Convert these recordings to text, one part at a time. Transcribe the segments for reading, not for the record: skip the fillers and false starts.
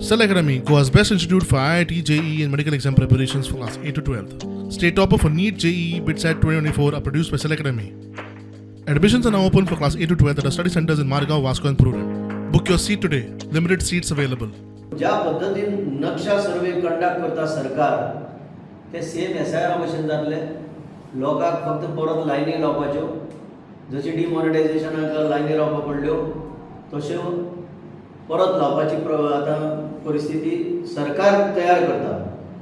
Cell Academy, Goa's best institute for IIT, JEE and medical exam preparations for class 8 to 12th. State topper for NEET, JEE, BITSAT 2024 are produced by Cell Academy. Admissions are now open for class 8 to 12th at our study centers in Margao, Vasco and Pururem. Book your seat today. Limited seats available. ज्या पद्धतीन नक्षा survey conduct करता सरकार ते same SIR भशेन जातले. लोकांक फक्त परत लायनी लावपाच्यो, जशी डिमॉनिटायझेशनाक लायनी रावपा पडल्यो तश्यो परत लावपाची आतां परिस्थिती सरकार तयार करता.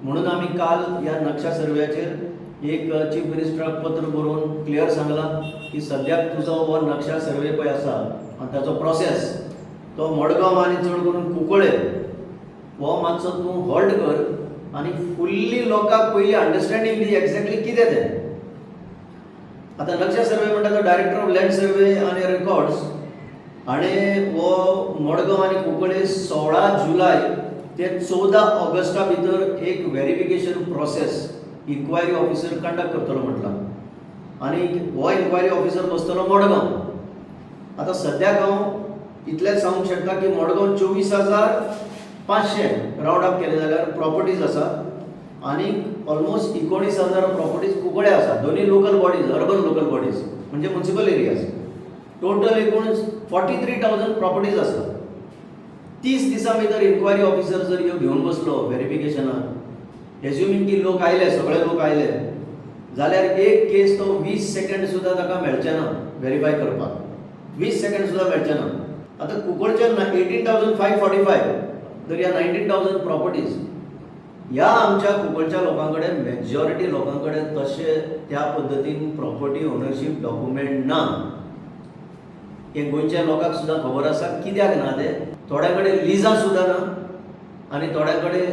म्हणून आमी काल ह्या नक्षा सर्वेचेर एक चीफ मिनिस्टराक पत्र बरोवन क्लियर सांगलां की सद्याक तुजो हो नक्षा सर्वे पळय आसा आनी ताचो प्रोसेस तो मडगांव आनी चड करून कुंकळे हो मातसो तूं हॉल्ट कर आनी फुल्ली लोकांक पयलीं अंडरस्टँडींग दी एक्झॅक्टली कितें तें. आतां नक्षा सर्वे म्हणटा तो डायरेक्टर ऑफ लँड सर्वे आनी रेकॉर्ड्स हाणें हो मडगांव आनी कुंकळे 16 जुलय ते 14 ऑगस्टा भितर एक verification process inquiry officer conduct करतलो म्हटलां आनी हो इन्क्वायरी ऑफिसर बसतलो मडगांव. आतां सद्याक हांव इतलेंच सांगूंक शकता की मडगांव 24,500 रावंड अप केले जाल्यार प्रॉपर्टीज आसा आनी ऑलमोस्ट 19,000 प्रॉपर्टीज कुंकळे आसा. दोन्ही local bodies, urban local bodies म्हणजे म्युनिसिपल एरियाज. टोटल एकूण 43,000 प्रॉपर्टीज आसा. 30 दिसां भितर इन्क्वायरी ऑफिसर जर ह्यो घेवन बसलो व्हेरिफिकेशनाक, एज्युमिंग की लोक आयले, सगळे लोक आयले जाल्यार एक केस तो 20 सेकंड सुद्दां ताका मेळचे ना व्हेरीफाय करपाक. 20 सेकंड सुद्दां मेळचे ना. आतां कुंकळच्या 18,545 तर ह्या 19,000 प्रॉपर्टीज ह्या आमच्या कुंकळच्या लोकां कडेन, मेजॉरिटी लोकां कडेन तशे त्या पद्दतीन प्रॉपर्टी ओनरशीप डॉक्युमेंट ना. हे गोंयच्या लोकांक सुद्दां खबर आसा कित्याक ना ते. थोड्या कडेन लिजां सुद्दां ना आनी थोड्या कडेन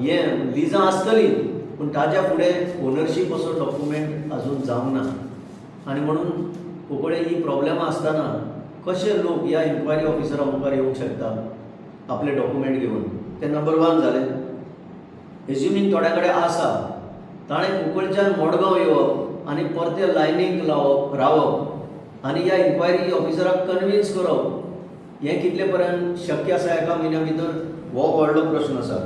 हे लिजां आसतली पूण ताच्या फुडें ओनरशीप असो डॉक्युमेंट अजून जावंक ना. आनी म्हणून कुंकळे ही प्रॉब्लेमां आसतना कशे लोक ह्या इन्क्वायरी ऑफिसरा मुखार येवंक शकता आपले डॉक्युमेंट घेवन, ते नंबर 1 जालें. एज्युमिंग थोड्या कडेन आसा ताणें कुंकळच्यान मडगांव येवप आनी परते लायनीक रावप आनी ह्या इन्क्वायरी ऑफिसराक कन्विन्स करप हें कितले पर्यंत शक्य आसा एका म्हयन्या भितर हो व्हडलो प्रश्न आसा.